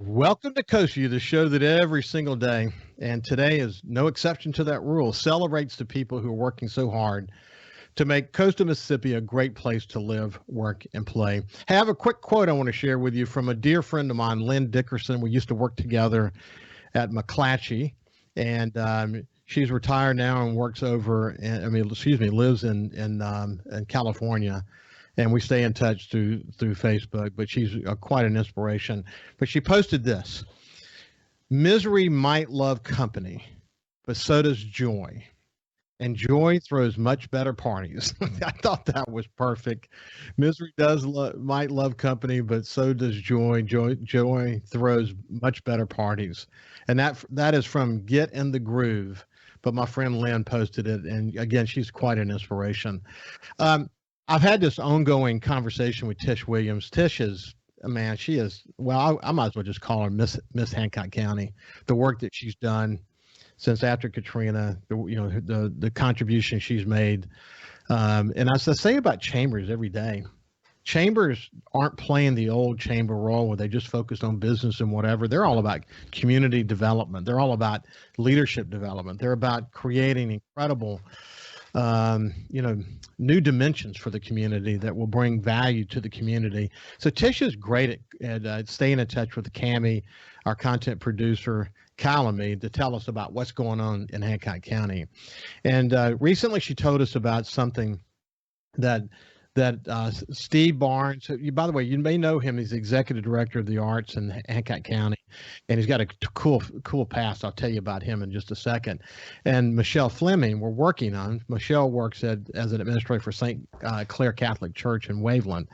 Welcome to Coast Vue, the show that every single day, and today is no exception to that rule, celebrates the people who are working so hard to make coastal Mississippi a great place to live, work, and play. Hey, I have a quick quote I want to share with you from a dear friend of mine, Lynn Dickerson. We used to work together at McClatchy, and she's retired now and works over, lives in California. And we stay in touch through Facebook, but she's quite an inspiration. But she posted this: misery might love company, but so does joy. And joy throws much better parties. I thought that was perfect. Misery might love company, but so does joy. Joy throws much better parties. And that is from Get in the Groove. But my friend Lynn posted it, and again, she's quite an inspiration. I've had this ongoing conversation with Tish Williams. Tish is, man, she is, well, I might as well just call her Miss Hancock County. The work that she's done since after Katrina, the contribution she's made. And as I say about chambers every day, chambers aren't playing the old chamber role where they just focus on business and whatever. They're all about community development. They're all about leadership development. They're about creating incredible new dimensions for the community that will bring value to the community. So Tish is great at staying in touch with Cammie, our content producer, Kyle and me, to tell us about what's going on in Hancock County. And recently she told us about something that Steve Barnes, by the way, you may know him. He's the executive director of the arts in Hancock County, and he's got a cool past. I'll tell you about him in just a second. And Michelle Fleming, we're working on. Michelle works as an administrator for St. Clair Catholic Church in Waveland.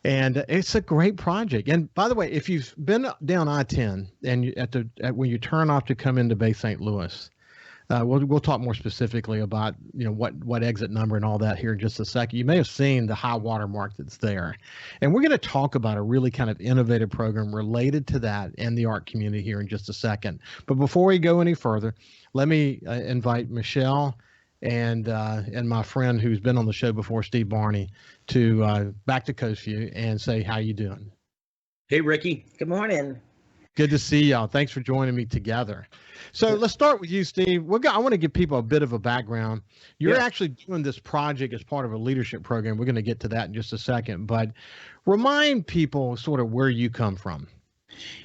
And it's a great project. And by the way, if you've been down I-10 and when you turn off to come into Bay St. Louis, we'll talk more specifically about what exit number and all that here in just a second. You may have seen the high water mark that's there, and we're going to talk about a really kind of innovative program related to that and the art community here in just a second. But before we go any further, let me invite Michelle and my friend who's been on the show before, Steve Barney, to back to Coast Vue and say how you doing. Hey, Ricky. Good morning. Good to see y'all. Thanks for joining me together. So let's start with you, Steve. I want to give people a bit of a background. You're actually doing this project as part of a leadership program. We're going to get to that in just a second, but remind people sort of where you come from.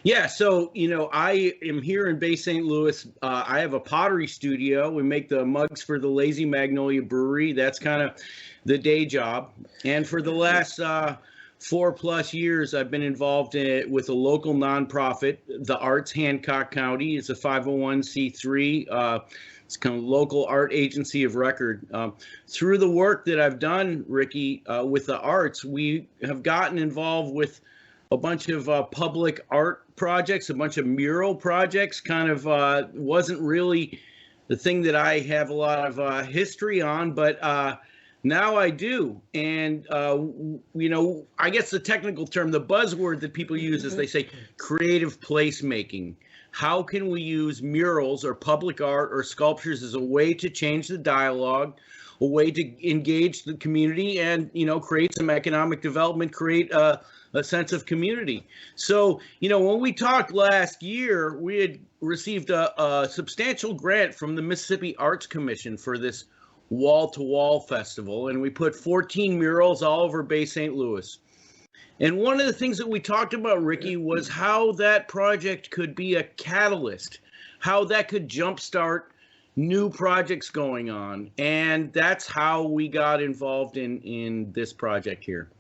Yeah, so, I am here in Bay St. Louis. I have a pottery studio. We make the mugs for the Lazy Magnolia Brewery. That's kind of the day job. And for the last 4+ years, I've been involved with a local nonprofit, the Arts Hancock County. It's a 501c3. It's kind of local art agency of record. Through the work that I've done, Ricky, with the arts, we have gotten involved with a bunch of public art projects, a bunch of mural projects. Kind of wasn't really the thing that I have a lot of history on, but now I do. And, I guess the technical term, the buzzword that people use is they say creative placemaking. How can we use murals or public art or sculptures as a way to change the dialogue, a way to engage the community and, create some economic development, create a sense of community. So, when we talked last year, we had received a substantial grant from the Mississippi Arts Commission for this wall-to-wall festival, and we put 14 murals all over Bay St. Louis. And one of the things that we talked about, Ricky, was how that project could be a catalyst, how that could jumpstart new projects going on. And that's how we got involved in this project here.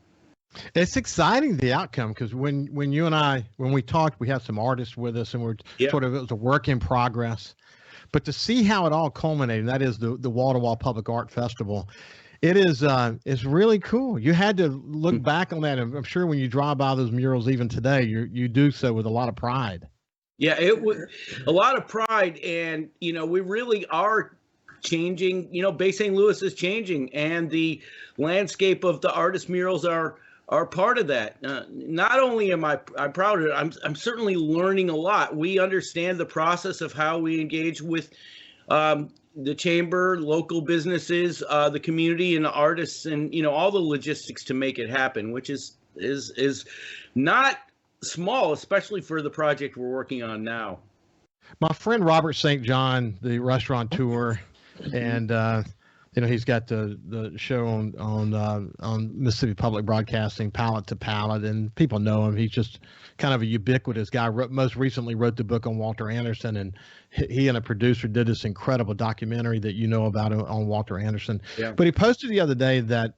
It's exciting, the outcome, because when you and I, when we talked, we had some artists with us, and it was a work in progress. But to see how it all culminated, and that is the Wall-to-Wall Public Art Festival, it's really cool. You had to look back on that, and I'm sure when you drive by those murals even today, you do so with a lot of pride. Yeah, it was a lot of pride, and we really are changing. Bay St. Louis is changing, and the landscape of the artist murals are part of that. Not only am I proud of it, I'm certainly learning a lot. We understand the process of how we engage with the chamber, local businesses, the community, and the artists, and all the logistics to make it happen, which is not small, especially for the project we're working on now. My friend Robert St. John, the restaurateur, and he's got the show on Mississippi Public Broadcasting, Palate to Palate, and people know him. He's just kind of a ubiquitous guy. Most recently wrote the book on Walter Anderson, and he and a producer did this incredible documentary that you know about on Walter Anderson. Yeah. But he posted the other day that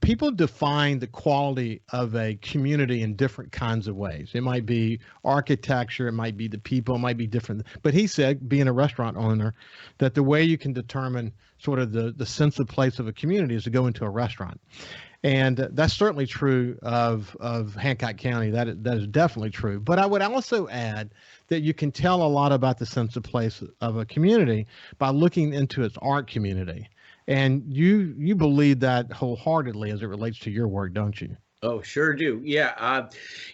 people define the quality of a community in different kinds of ways. It might be architecture, it might be the people, it might be different. But he said, being a restaurant owner, that the way you can determine sort of the sense of place of a community is to go into a restaurant. And that's certainly true of Hancock County. That is definitely true. But I would also add that you can tell a lot about the sense of place of a community by looking into its art community. And you believe that wholeheartedly as it relates to your work, don't you? Oh, sure do. Yeah.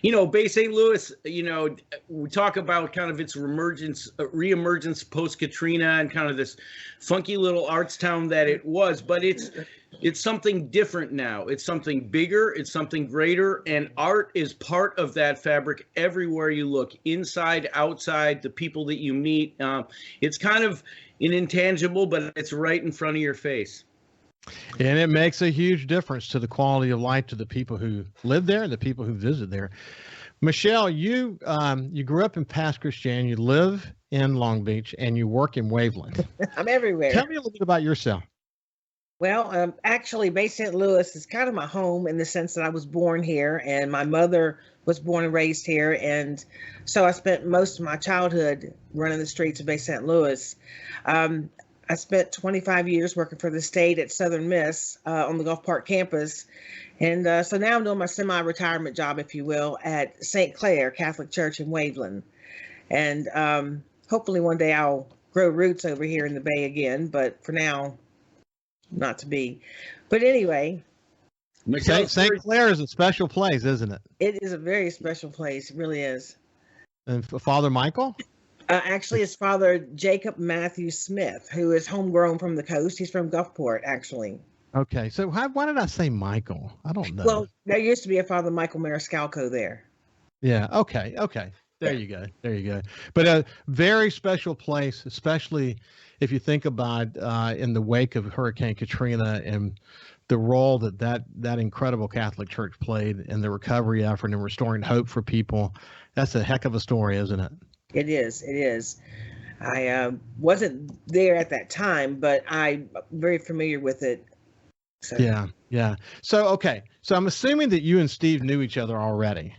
Bay St. Louis, we talk about kind of its reemergence post Katrina and kind of this funky little arts town that it was, but it's something different now. It's something bigger, it's something greater, and art is part of that fabric everywhere you look, inside, outside, the people that you meet. It's kind of an intangible, but it's right in front of your face. And it makes a huge difference to the quality of life to the people who live there and the people who visit there. Michelle, you grew up in Pass Christian, you live in Long Beach, and you work in Waveland. I'm everywhere. Tell me a little bit about yourself. Well, actually, Bay St. Louis is kind of my home in the sense that I was born here, and my mother was born and raised here, and so I spent most of my childhood running the streets of Bay St. Louis. I spent 25 years working for the state at Southern Miss on the Gulf Park campus, and so now I'm doing my semi-retirement job, if you will, at St. Clair Catholic Church in Waveland, and hopefully one day I'll grow roots over here in the Bay again, but for now, not to be. But anyway, St. Clair is a special place, isn't it? It is a very special place. It really is. And Father Michael? Actually, it's Father Jacob Matthew Smith, who is homegrown from the coast. He's from Gulfport, actually. Okay. So why did I say Michael? I don't know. Well, there used to be a Father Michael Mariscalco there. Yeah. Okay. There you go. But a very special place, especially if you think about in the wake of Hurricane Katrina and the role that incredible Catholic Church played in the recovery effort and restoring hope for people. That's a heck of a story, isn't it? It is. I wasn't there at that time, but I'm very familiar with it. So. Yeah. So, okay. So I'm assuming that you and Steve knew each other already,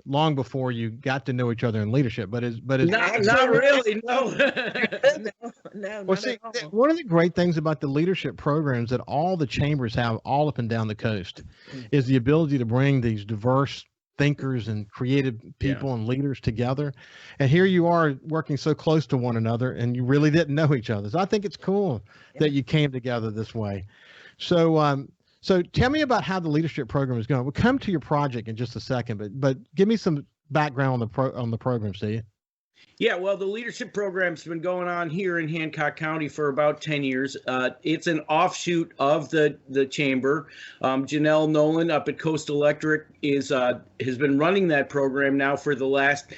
long before you got to know each other in leadership, but not really, no. No. Well, see, one of the great things about the leadership programs that all the chambers have all up and down the coast is the ability to bring these diverse thinkers and creative people and leaders together. And here you are working so close to one another and you really didn't know each other. So I think it's cool that you came together this way. So, so tell me about how the leadership program is going. We'll come to your project in just a second, but give me some background on the program, Steve. Yeah, well, the leadership program's been going on here in Hancock County for about 10 years. It's an offshoot of the chamber. Janelle Nolan up at Coast Electric has been running that program now for the last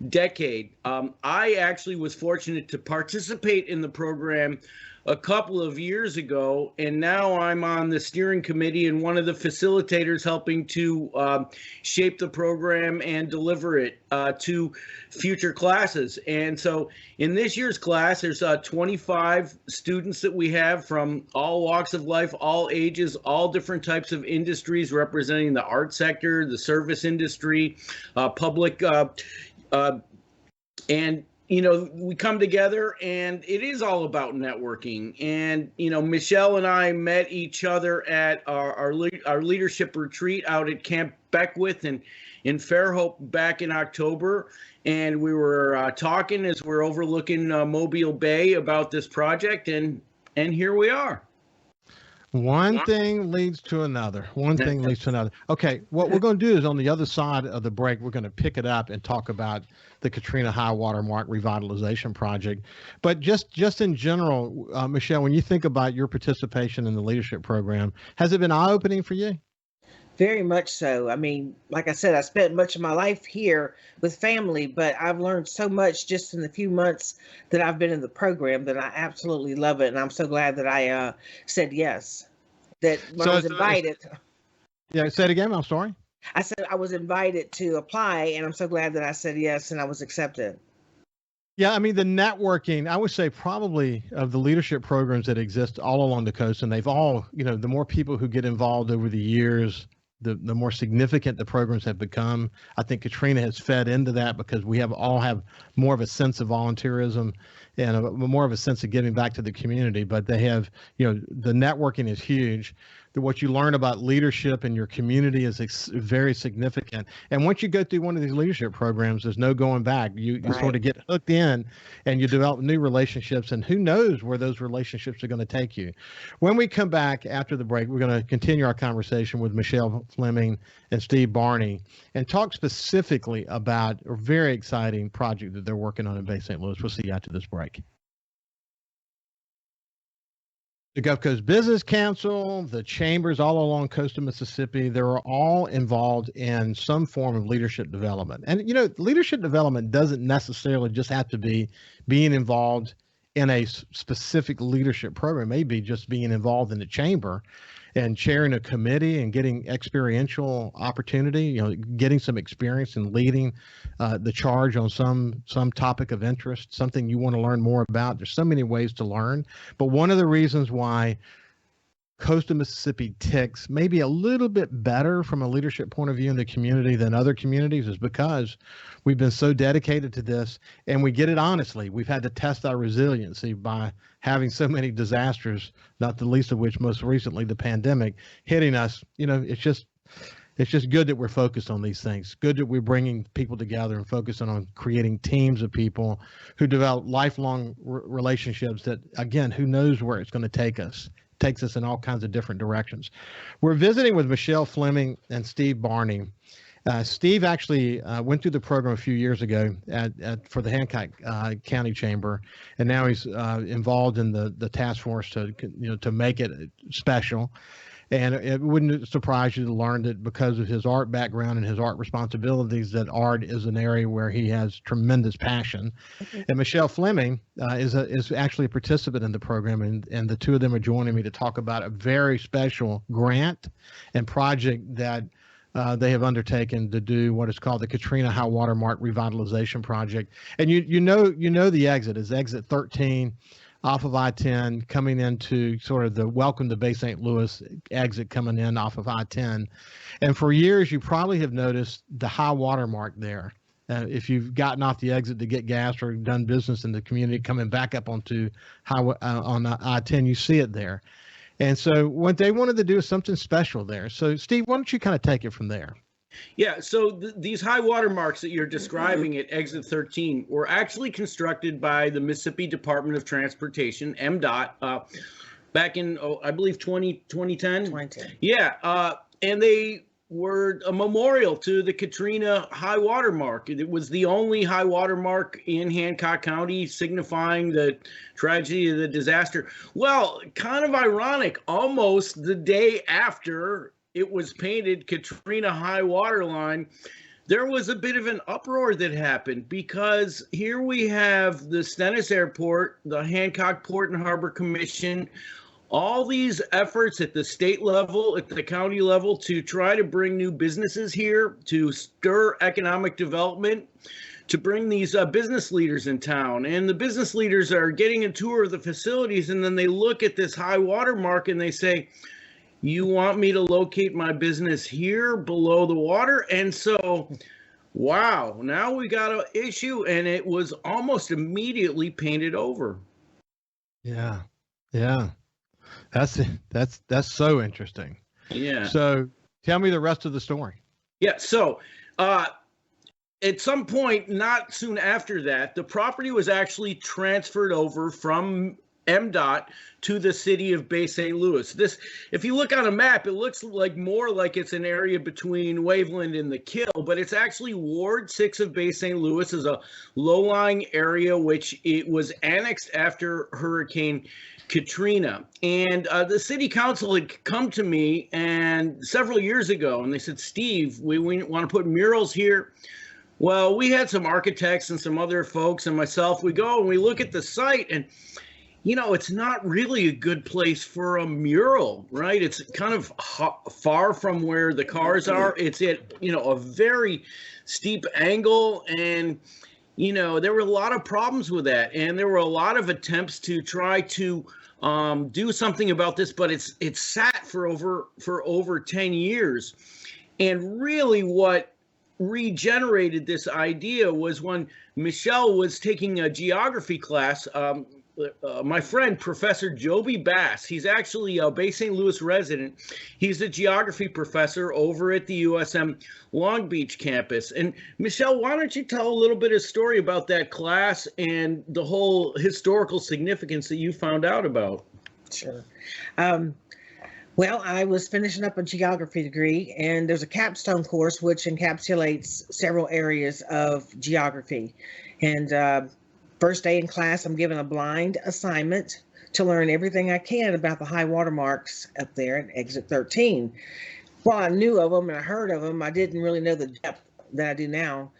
decade. I actually was fortunate to participate in the program a couple of years ago, and now I'm on the steering committee and one of the facilitators helping to shape the program and deliver it to future classes. And so in this year's class, there's 25 students that we have from all walks of life, all ages, all different types of industries representing the art sector, the service industry, public, and we come together and it is all about networking. And, Michelle and I met each other at our leadership retreat out at Camp Beckwith in Fairhope back in October. And we were talking as we're overlooking Mobile Bay about this project. And here we are. One thing leads to another. Okay, what we're going to do is on the other side of the break, we're going to pick it up and talk about the Katrina High Water Mark Revitalization Project. But just in general, Michelle, when you think about your participation in the leadership program, has it been eye-opening for you? Very much so. I mean, like I said, I spent much of my life here with family, but I've learned so much just in the few months that I've been in the program that I absolutely love it. And I'm so glad that I said yes. That when I was invited, yeah, say it again. I'm sorry. I said I was invited to apply, and I'm so glad that I said yes and I was accepted. Yeah, I mean, the networking, I would say probably of the leadership programs that exist all along the coast, and they've all, the more people who get involved over the years, the more significant the programs have become. I think Katrina has fed into that because we all have more of a sense of volunteerism and more of a sense of giving back to the community. But they have, the networking is huge. What you learn about leadership in your community is very significant. And once you go through one of these leadership programs, there's no going back. You Right. sort of get hooked in and you develop new relationships, and who knows where those relationships are going to take you. When we come back after the break, we're going to continue our conversation with Michelle Fleming and Steve Barney and talk specifically about a very exciting project that they're working on in Bay St. Louis. We'll see you after this break. The Gulf Coast Business Council, the chambers all along coastal Mississippi, they're all involved in some form of leadership development. And, leadership development doesn't necessarily just have to be being involved in a specific leadership program. It may be just being involved in the chamber and chairing a committee and getting experiential opportunity, getting some experience in leading the charge on some topic of interest, something you want to learn more about. There's so many ways to learn. But one of the reasons why coastal Mississippi ticks maybe a little bit better from a leadership point of view in the community than other communities is because we've been so dedicated to this, and we get it honestly. We've had to test our resiliency by having so many disasters, not the least of which most recently the pandemic hitting us. It's just good that we're focused on these things. Good that we're bringing people together and focusing on creating teams of people who develop lifelong relationships that, again, who knows where it's going to take us. Takes us in all kinds of different directions. We're visiting with Michelle Fleming and Steve Barney. Steve actually went through the program a few years ago for the Hancock County Chamber, and now he's involved in the task force to make it special. And it wouldn't surprise you to learn that because of his art background and his art responsibilities, that art is an area where he has tremendous passion. Mm-hmm. And Michelle Fleming is actually a participant in the program, and the two of them are joining me to talk about a very special grant and project that they have undertaken to do what is called the Katrina High Watermark Revitalization Project. And you know the exit is exit 13. Off of I-10, coming into sort of the welcome to Bay St. Louis exit coming in off of I-10. And for years, you probably have noticed the high water mark there. If you've gotten off the exit to get gas or done business in the community, coming back up onto on I-10, you see it there. And so what they wanted to do is something special there. So, Steve, why don't you kind of take it from there? Yeah, so these high water marks that you're describing at exit 13 were actually constructed by the Mississippi Department of Transportation, MDOT, back in, I believe, 2010? 2010. Yeah, and they were a memorial to the Katrina high water mark. It was the only high water mark in Hancock County signifying the tragedy of the disaster. Well, kind of ironic, almost the day after it was painted Katrina high water line, there was a bit of an uproar that happened because here we have the Stennis Airport, the Hancock Port and Harbor Commission, all these efforts at the state level, at the county level to try to bring new businesses here, to stir economic development, to bring these business leaders in town. And the business leaders are getting a tour of the facilities, and then they look at this high water mark and they say, you want me to locate my business here below the water? And so, wow, now we got an issue, and it was almost immediately painted over. Yeah. That's so interesting. Yeah. So tell me the rest of the story. Yeah. So at some point, not soon after that, the property was actually transferred over from MDOT to the city of Bay St. Louis. This, if you look on a map, it looks like more like it's an area between Waveland and the Kill, but it's actually Ward 6 of Bay St. Louis is a low-lying area which it was annexed after Hurricane Katrina. And the city council had come to me and several years ago, and they said, Steve, we want to put murals here. Well, we had some architects and some other folks and myself. We go and we look at the site, and you know, it's not really a good place for a mural, right? It's kind of far from where the cars are. It's at, you know, a very steep angle, and you know, there were a lot of problems with that, and there were a lot of attempts to try to do something about this, but it's sat for over 10 years. And really what regenerated this idea was when Michelle was taking a geography class. My friend, Professor Joby Bass, he's actually a Bay St. Louis resident. He's a geography professor over at the USM Long Beach campus. And Michelle, why don't you tell a little bit of story about that class and the whole historical significance that you found out about? Sure. Well, I was finishing up a geography degree, and there's a capstone course which encapsulates several areas of geography. And first day in class, I'm given a blind assignment to learn everything I can about the high water marks up there at exit 13. While I knew of them and I heard of them, I didn't really know the depth that I do now.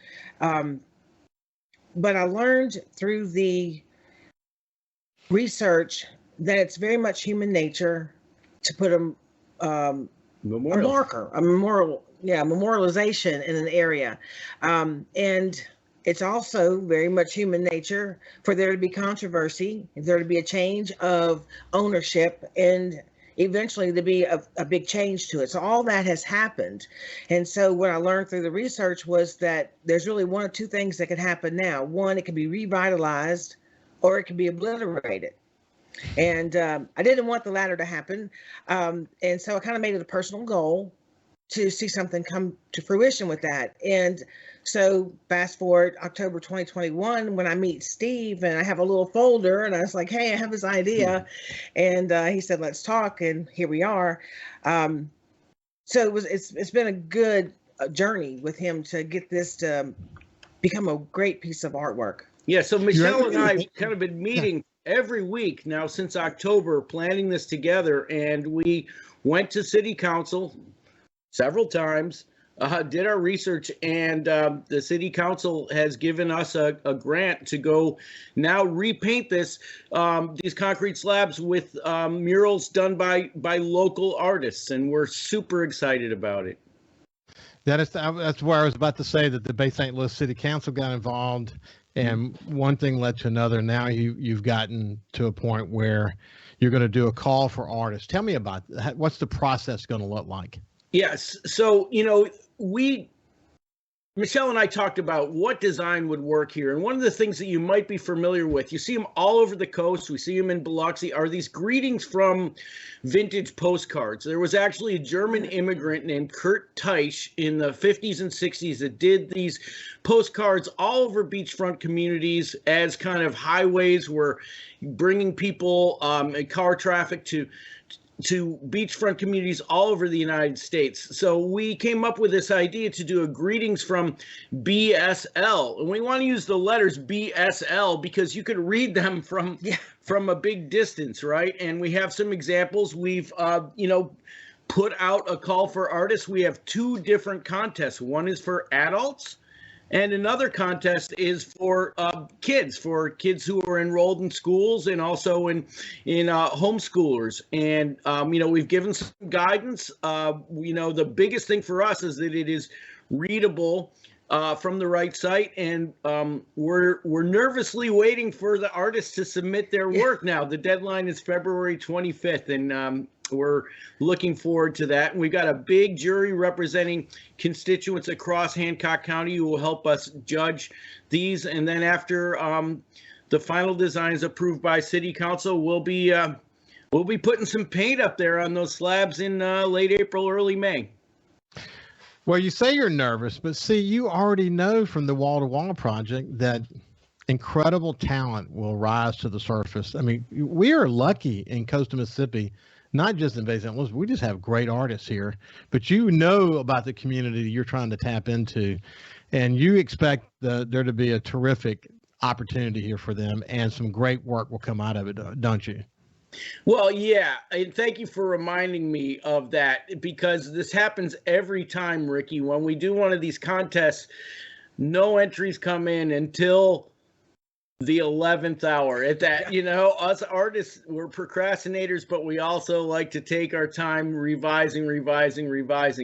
But I learned through the research that it's very much human nature to put a marker, a memorialization in an area. And it's also very much human nature for there to be controversy, for there to be a change of ownership, and eventually to be a big change to it. So all that has happened. And so what I learned through the research was that there's really one of two things that could happen now. One, it can be revitalized, or it can be obliterated. And I didn't want the latter to happen. And so I kind of made it a personal goal to see something come to fruition with that. And so fast forward October 2021, when I meet Steve and I have a little folder and I was like, hey, I have this idea. And he said, let's talk. And here we are. So it's been a good journey with him to get this to become a great piece of artwork. Yeah. So Michelle and I kind of been meeting every week now since October, planning this together. And we went to city council several times, did our research, and the city council has given us a grant to go now repaint these concrete slabs with murals done by local artists, and we're super excited about it. That's where I was about to say that the Bay St. Louis City Council got involved, and one thing led to another. Now you've gotten to a point where you're going to do a call for artists. Tell me about that. What's the process going to look like? Yes. So, you know, Michelle and I talked about what design would work here. And one of the things that you might be familiar with, you see them all over the coast, we see them in Biloxi, are these greetings from vintage postcards. There was actually a German immigrant named Kurt Teich in the 50s and 60s that did these postcards all over beachfront communities as kind of highways were bringing people and car traffic to beachfront communities all over the United States. So we came up with this idea to do a greetings from BSL. And we want to use the letters BSL because you could read them from a big distance, right? And we have some examples. We've, put out a call for artists. We have two different contests. One is for adults, and another contest is for kids who are enrolled in schools and also in homeschoolers. And, we've given some guidance. The biggest thing for us is that it is readable from the right site. And we're nervously waiting for the artists to submit their work now. The deadline is February 25th. And we're looking forward to that. And we've got a big jury representing constituents across Hancock County who will help us judge these. And then after the final design is approved by City Council, we'll be putting some paint up there on those slabs in late April, early May. Well, you say you're nervous, but see, you already know from the wall-to-wall project that incredible talent will rise to the surface. I mean, we are lucky in coastal Mississippi, not just in Bay St. Louis. We just have great artists here, but you know about the community you're trying to tap into, and you expect there to be a terrific opportunity here for them, and some great work will come out of it, don't you? Well, yeah, and thank you for reminding me of that, because this happens every time, Ricky. When we do one of these contests, no entries come in until the 11th hour. At that, us artists, we're procrastinators, but we also like to take our time revising.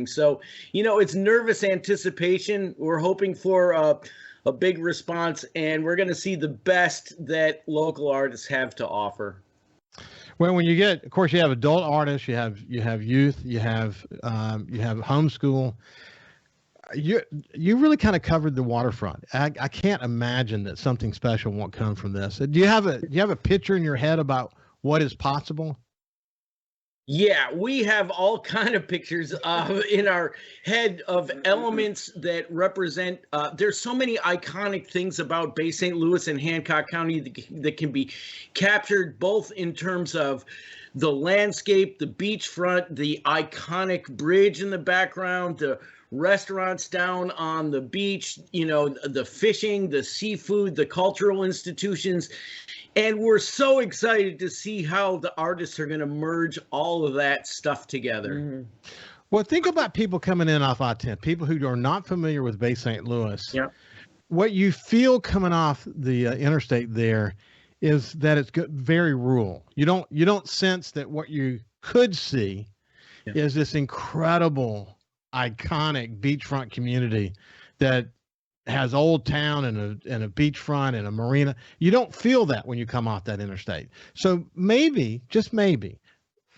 So, it's nervous anticipation. We're hoping for a big response, and we're going to see the best that local artists have to offer. Well, when you get, of course, you have adult artists, you have youth, you have homeschool. You really kind of covered the waterfront. I can't imagine that something special won't come from this. Do you have a picture in your head about what is possible? Yeah, we have all kind of pictures in our head of elements that represent. There's so many iconic things about Bay St. Louis and Hancock County that can be captured, both in terms of the landscape, the beachfront, the iconic bridge in the background, the restaurants down on the beach, the fishing, the seafood, the cultural institutions. And we're so excited to see how the artists are going to merge all of that stuff together. Mm-hmm. Well, think about people coming in off I-10, people who are not familiar with Bay St. Louis. Yeah. What you feel coming off the interstate there is that it's very rural. You don't sense that what you could see is this incredible, iconic beachfront community that has Old Town and a beachfront and a marina. You don't feel that when you come off that interstate. So maybe, just maybe,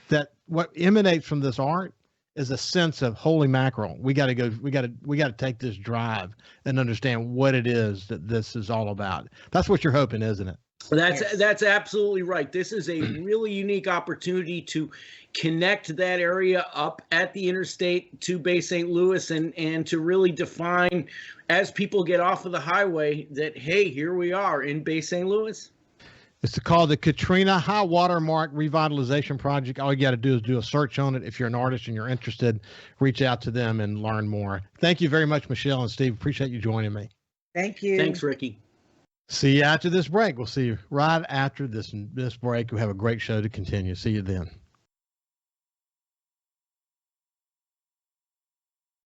that what emanates from this art is a sense of holy mackerel. We got to take this drive and understand what it is that this is all about. That's what you're hoping, isn't it? That's absolutely right. This is a really unique opportunity to connect that area up at the interstate to Bay St. Louis and to really define, as people get off of the highway, that, hey, here we are in Bay St. Louis. It's called the Katrina High Watermark Revitalization Project. All you got to do is do a search on it. If you're an artist and you're interested, reach out to them and learn more. Thank you very much, Michelle and Steve. Appreciate you joining me. Thank you. Thanks, Ricky. See you after this break. We'll see you right after this break. We have a great show to continue. See you then.